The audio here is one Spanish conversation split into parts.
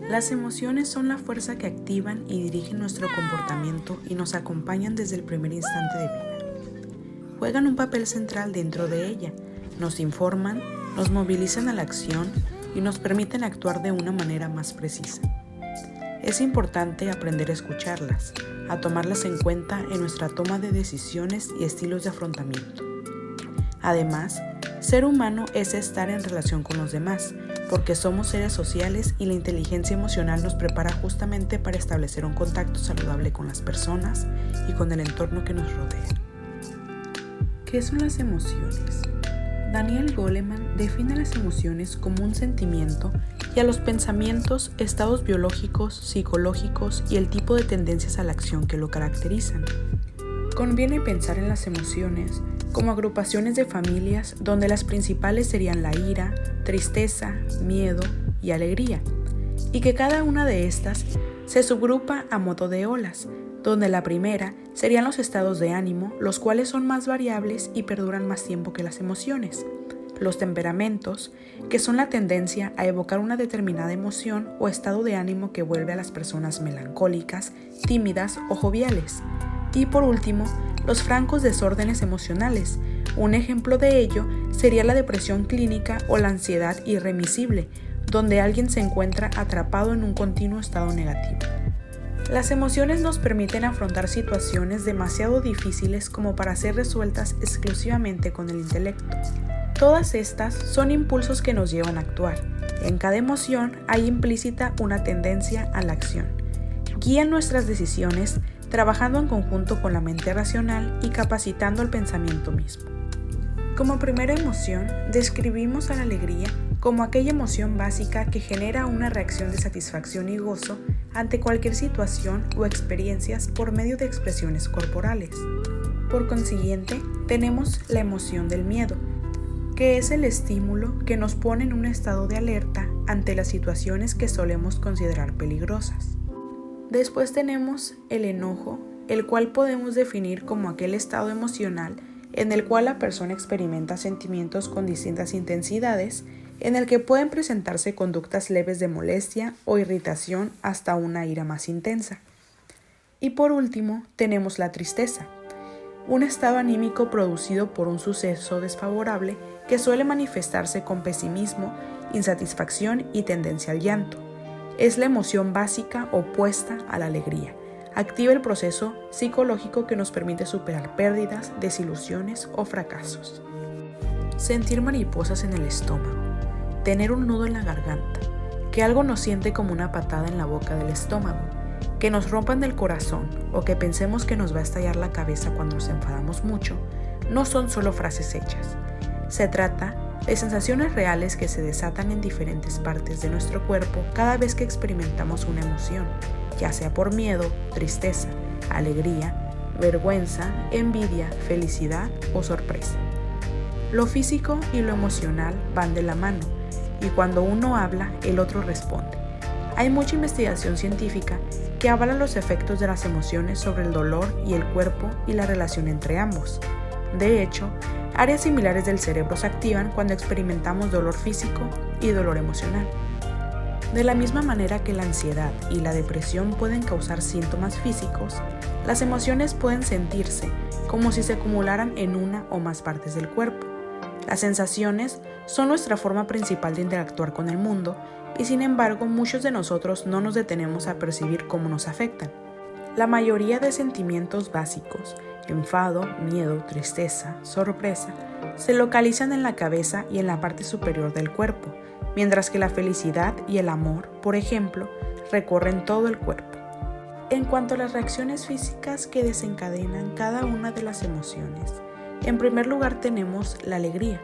Las emociones son la fuerza que activan y dirigen nuestro comportamiento y nos acompañan desde el primer instante de vida. Juegan un papel central dentro de ella, nos informan, nos movilizan a la acción y nos permiten actuar de una manera más precisa. Es importante aprender a escucharlas, a tomarlas en cuenta en nuestra toma de decisiones y estilos de afrontamiento. Además, ser humano es estar en relación con los demás, porque somos seres sociales y la inteligencia emocional nos prepara justamente para establecer un contacto saludable con las personas y con el entorno que nos rodea. ¿Qué son las emociones? Daniel Goleman define las emociones como un sentimiento y a los pensamientos, estados biológicos, psicológicos y el tipo de tendencias a la acción que lo caracterizan. Conviene pensar en las emociones como agrupaciones de familias donde las principales serían la ira, tristeza, miedo y alegría, y que cada una de estas se subgrupa a modo de olas, donde la primera serían los estados de ánimo, los cuales son más variables y perduran más tiempo que las emociones. Los temperamentos, que son la tendencia a evocar una determinada emoción o estado de ánimo que vuelve a las personas melancólicas, tímidas o joviales. Y por último, los francos desórdenes emocionales. Un ejemplo de ello sería la depresión clínica o la ansiedad irremisible, donde alguien se encuentra atrapado en un continuo estado negativo. Las emociones nos permiten afrontar situaciones demasiado difíciles como para ser resueltas exclusivamente con el intelecto. Todas estas son impulsos que nos llevan a actuar. En cada emoción hay implícita una tendencia a la acción. Guían nuestras decisiones trabajando en conjunto con la mente racional y capacitando el pensamiento mismo. Como primera emoción, describimos a la alegría como aquella emoción básica que genera una reacción de satisfacción y gozo ante cualquier situación o experiencias por medio de expresiones corporales. Por consiguiente, tenemos la emoción del miedo, que es el estímulo que nos pone en un estado de alerta ante las situaciones que solemos considerar peligrosas. Después tenemos el enojo, el cual podemos definir como aquel estado emocional en el cual la persona experimenta sentimientos con distintas intensidades, en el que pueden presentarse conductas leves de molestia o irritación hasta una ira más intensa. Y por último, tenemos la tristeza, un estado anímico producido por un suceso desfavorable que suele manifestarse con pesimismo, insatisfacción y tendencia al llanto. Es la emoción básica opuesta a la alegría. Activa el proceso psicológico que nos permite superar pérdidas, desilusiones o fracasos. Sentir mariposas en el estómago, tener un nudo en la garganta, que algo nos siente como una patada en la boca del estómago, que nos rompan del corazón o que pensemos que nos va a estallar la cabeza cuando nos enfadamos mucho, no son solo frases hechas. Se trata de sensaciones reales que se desatan en diferentes partes de nuestro cuerpo cada vez que experimentamos una emoción, ya sea por miedo, tristeza, alegría, vergüenza, envidia, felicidad o sorpresa. Lo físico y lo emocional van de la mano, y cuando uno habla, el otro responde. Hay mucha investigación científica que avala los efectos de las emociones sobre el dolor y el cuerpo y la relación entre ambos. De hecho, áreas similares del cerebro se activan cuando experimentamos dolor físico y dolor emocional. De la misma manera que la ansiedad y la depresión pueden causar síntomas físicos, las emociones pueden sentirse como si se acumularan en una o más partes del cuerpo. Las sensaciones son nuestra forma principal de interactuar con el mundo y sin embargo muchos de nosotros no nos detenemos a percibir cómo nos afectan. La mayoría de sentimientos básicos, enfado, miedo, tristeza, sorpresa, se localizan en la cabeza y en la parte superior del cuerpo, mientras que la felicidad y el amor, por ejemplo, recorren todo el cuerpo. En cuanto a las reacciones físicas que desencadenan cada una de las emociones, en primer lugar tenemos la alegría,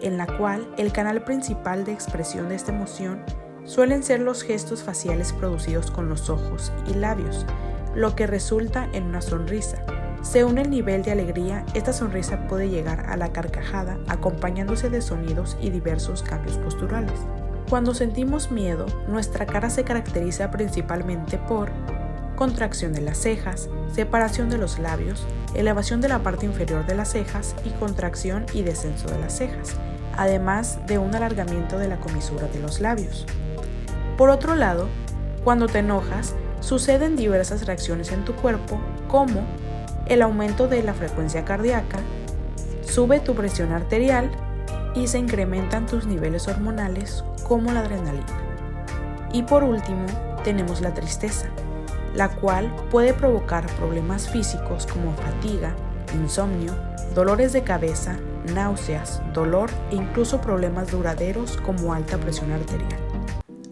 en la cual el canal principal de expresión de esta emoción suelen ser los gestos faciales producidos con los ojos y labios, lo que resulta en una sonrisa. Según el nivel de alegría, esta sonrisa puede llegar a la carcajada acompañándose de sonidos y diversos cambios posturales. Cuando sentimos miedo, nuestra cara se caracteriza principalmente por contracción de las cejas, separación de los labios, elevación de la parte inferior de las cejas y contracción y descenso de las cejas, además de un alargamiento de la comisura de los labios. Por otro lado, cuando te enojas, suceden diversas reacciones en tu cuerpo, como el aumento de la frecuencia cardíaca, sube tu presión arterial y se incrementan tus niveles hormonales como la adrenalina. Y por último, tenemos la tristeza, la cual puede provocar problemas físicos como fatiga, insomnio, dolores de cabeza, náuseas, dolor e incluso problemas duraderos como alta presión arterial.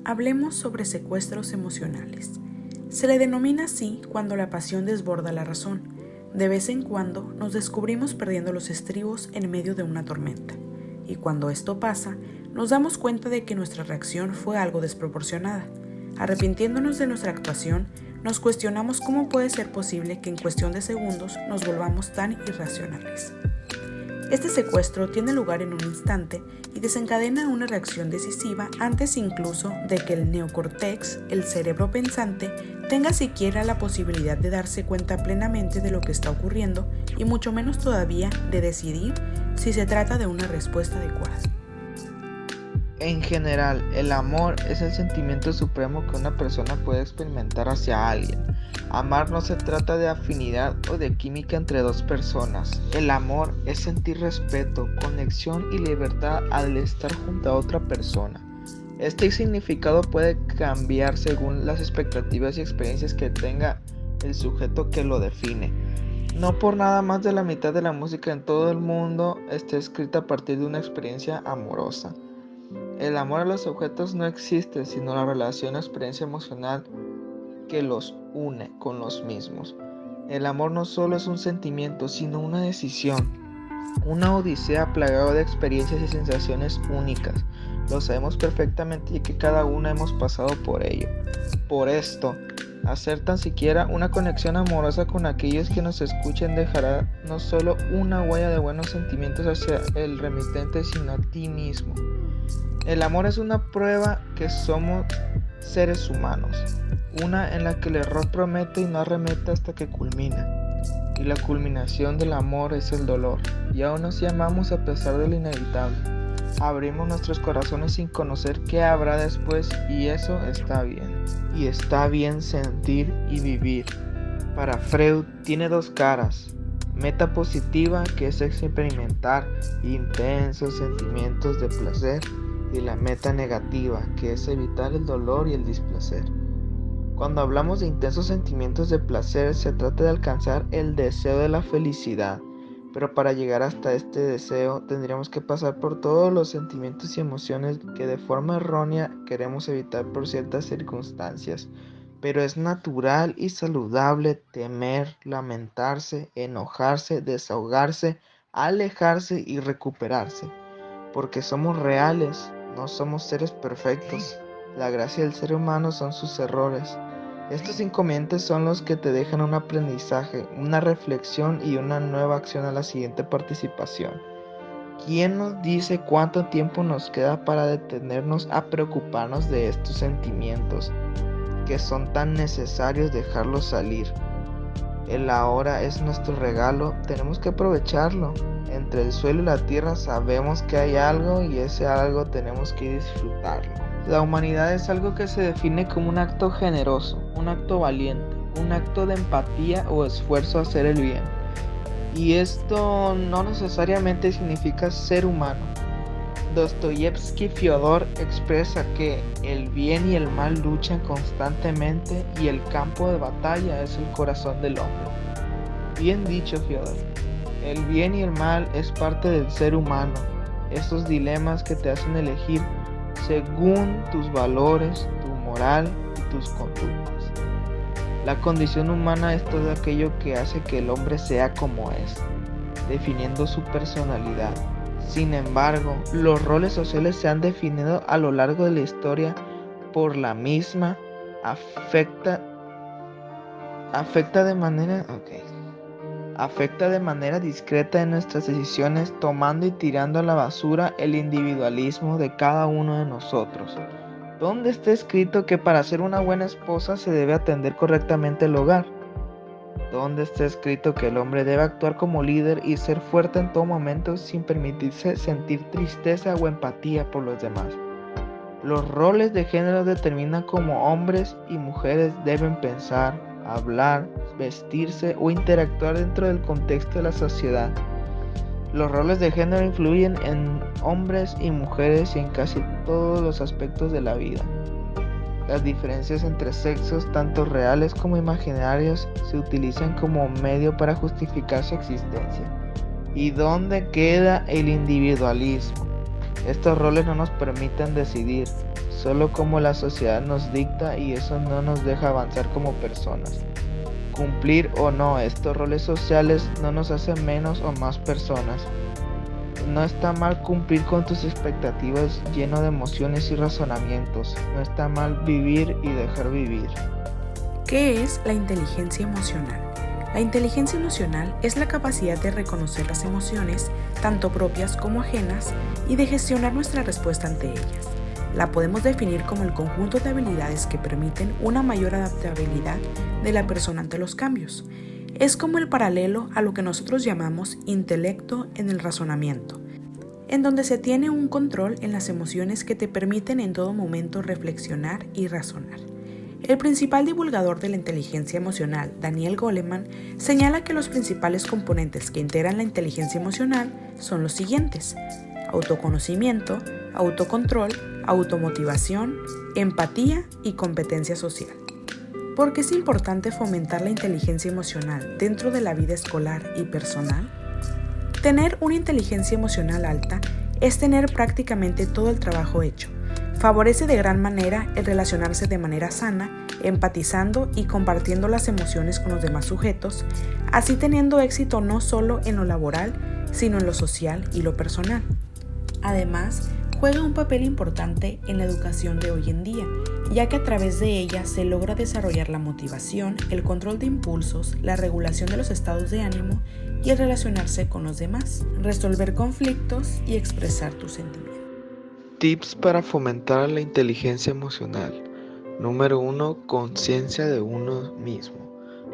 Hablemos sobre secuestros emocionales. Se le denomina así cuando la pasión desborda la razón. De vez en cuando nos descubrimos perdiendo los estribos en medio de una tormenta. Y cuando esto pasa, nos damos cuenta de que nuestra reacción fue algo desproporcionada. Arrepintiéndonos de nuestra actuación, nos cuestionamos cómo puede ser posible que en cuestión de segundos nos volvamos tan irracionales. Este secuestro tiene lugar en un instante y desencadena una reacción decisiva antes incluso de que el neocórtex, el cerebro pensante, tenga siquiera la posibilidad de darse cuenta plenamente de lo que está ocurriendo y mucho menos todavía de decidir si se trata de una respuesta adecuada. En general, el amor es el sentimiento supremo que una persona puede experimentar hacia alguien. Amar no se trata de afinidad o de química entre dos personas. El amor es sentir respeto, conexión y libertad al estar junto a otra persona. Este significado puede cambiar según las expectativas y experiencias que tenga el sujeto que lo define. No por nada más de la mitad de la música en todo el mundo está escrita a partir de una experiencia amorosa. El amor a los objetos no existe, sino la relación o experiencia emocional que los une con los mismos. El amor no solo es un sentimiento, sino una decisión, una odisea plagada de experiencias y sensaciones únicas. Lo sabemos perfectamente y que cada una hemos pasado por ello. Por esto, hacer tan siquiera una conexión amorosa con aquellos que nos escuchen dejará no solo una huella de buenos sentimientos hacia el remitente, sino a ti mismo. El amor es una prueba que somos seres humanos, una en la que el error promete y no arremete hasta que culmina. Y la culminación del amor es el dolor, y aún nos amamos a pesar de lo inevitable. Abrimos nuestros corazones sin conocer qué habrá después, y eso está bien. Y está bien sentir y vivir. Para Freud tiene dos caras. Meta positiva, que es experimentar intensos sentimientos de placer, y la meta negativa, que es evitar el dolor y el displacer. Cuando hablamos de intensos sentimientos de placer, se trata de alcanzar el deseo de la felicidad, pero para llegar hasta este deseo tendríamos que pasar por todos los sentimientos y emociones que de forma errónea queremos evitar por ciertas circunstancias. Pero es natural y saludable temer, lamentarse, enojarse, desahogarse, alejarse y recuperarse, porque somos reales. No somos seres perfectos. La gracia del ser humano son sus errores. Estos inconvenientes son los que te dejan un aprendizaje, una reflexión y una nueva acción a la siguiente participación. ¿Quién nos dice cuánto tiempo nos queda para detenernos a preocuparnos de estos sentimientos que son tan necesarios dejarlos salir? El ahora es nuestro regalo, tenemos que aprovecharlo. Entre el suelo y la tierra sabemos que hay algo y ese algo tenemos que disfrutarlo. La humanidad es algo que se define como un acto generoso, un acto valiente, un acto de empatía o esfuerzo a hacer el bien. Y esto no necesariamente significa ser humano. Dostoyevsky Fyodor expresa que el bien y el mal luchan constantemente y el campo de batalla es el corazón del hombre. Bien dicho, Fyodor. El bien y el mal es parte del ser humano, estos dilemas que te hacen elegir según tus valores, tu moral y tus conductas. La condición humana es todo aquello que hace que el hombre sea como es, definiendo su personalidad. Sin embargo, los roles sociales se han definido a lo largo de la historia por la misma, afecta de manera discreta en nuestras decisiones, tomando y tirando a la basura el individualismo de cada uno de nosotros. ¿Dónde está escrito que para ser una buena esposa se debe atender correctamente el hogar? ¿Dónde está escrito que el hombre debe actuar como líder y ser fuerte en todo momento sin permitirse sentir tristeza o empatía por los demás? Los roles de género determinan cómo hombres y mujeres deben pensar, hablar, vestirse o interactuar dentro del contexto de la sociedad. Los roles de género influyen en hombres y mujeres y en casi todos los aspectos de la vida. Las diferencias entre sexos, tanto reales como imaginarios, se utilizan como medio para justificar su existencia. ¿Y dónde queda el individualismo? Estos roles no nos permiten decidir, solo como la sociedad nos dicta, y eso no nos deja avanzar como personas. Cumplir o no estos roles sociales no nos hace menos o más personas. No está mal cumplir con tus expectativas lleno de emociones y razonamientos. No está mal vivir y dejar vivir. ¿Qué es la inteligencia emocional? La inteligencia emocional es la capacidad de reconocer las emociones, tanto propias como ajenas, y de gestionar nuestra respuesta ante ellas. La podemos definir como el conjunto de habilidades que permiten una mayor adaptabilidad de la persona ante los cambios. Es como el paralelo a lo que nosotros llamamos intelecto en el razonamiento, en donde se tiene un control en las emociones que te permiten en todo momento reflexionar y razonar. El principal divulgador de la inteligencia emocional, Daniel Goleman, señala que los principales componentes que integran la inteligencia emocional son los siguientes: autoconocimiento, autocontrol, automotivación, empatía y competencia social. ¿Por qué es importante fomentar la inteligencia emocional dentro de la vida escolar y personal? Tener una inteligencia emocional alta es tener prácticamente todo el trabajo hecho. Favorece de gran manera el relacionarse de manera sana, empatizando y compartiendo las emociones con los demás sujetos, así teniendo éxito no solo en lo laboral, sino en lo social y lo personal. Además, juega un papel importante en la educación de hoy en día, ya que a través de ella se logra desarrollar la motivación, el control de impulsos, la regulación de los estados de ánimo y el relacionarse con los demás, resolver conflictos y expresar tus sentimientos. Tips para fomentar la inteligencia emocional. Número 1. Conciencia de uno mismo.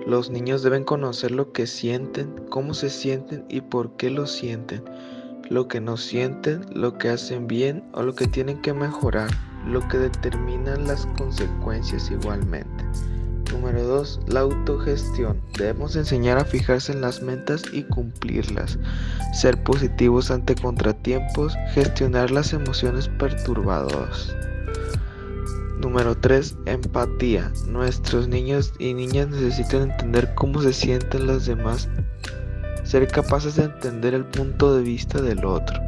Los niños deben conocer lo que sienten, cómo se sienten y por qué lo sienten. Lo que no sienten, lo que hacen bien o lo que tienen que mejorar, lo que determinan las consecuencias igualmente. Número 2. La autogestión. Debemos enseñar a fijarse en las metas y cumplirlas, ser positivos ante contratiempos, gestionar las emociones perturbadoras. Número 3. Empatía. Nuestros niños y niñas necesitan entender cómo se sienten los demás, ser capaces de entender el punto de vista del otro.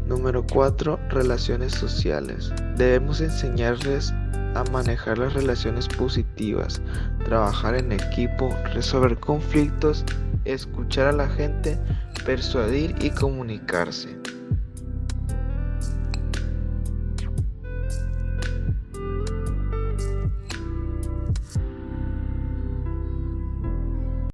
Número 4. Relaciones sociales. Debemos enseñarles a manejar las relaciones positivas, trabajar en equipo, resolver conflictos, escuchar a la gente, persuadir y comunicarse.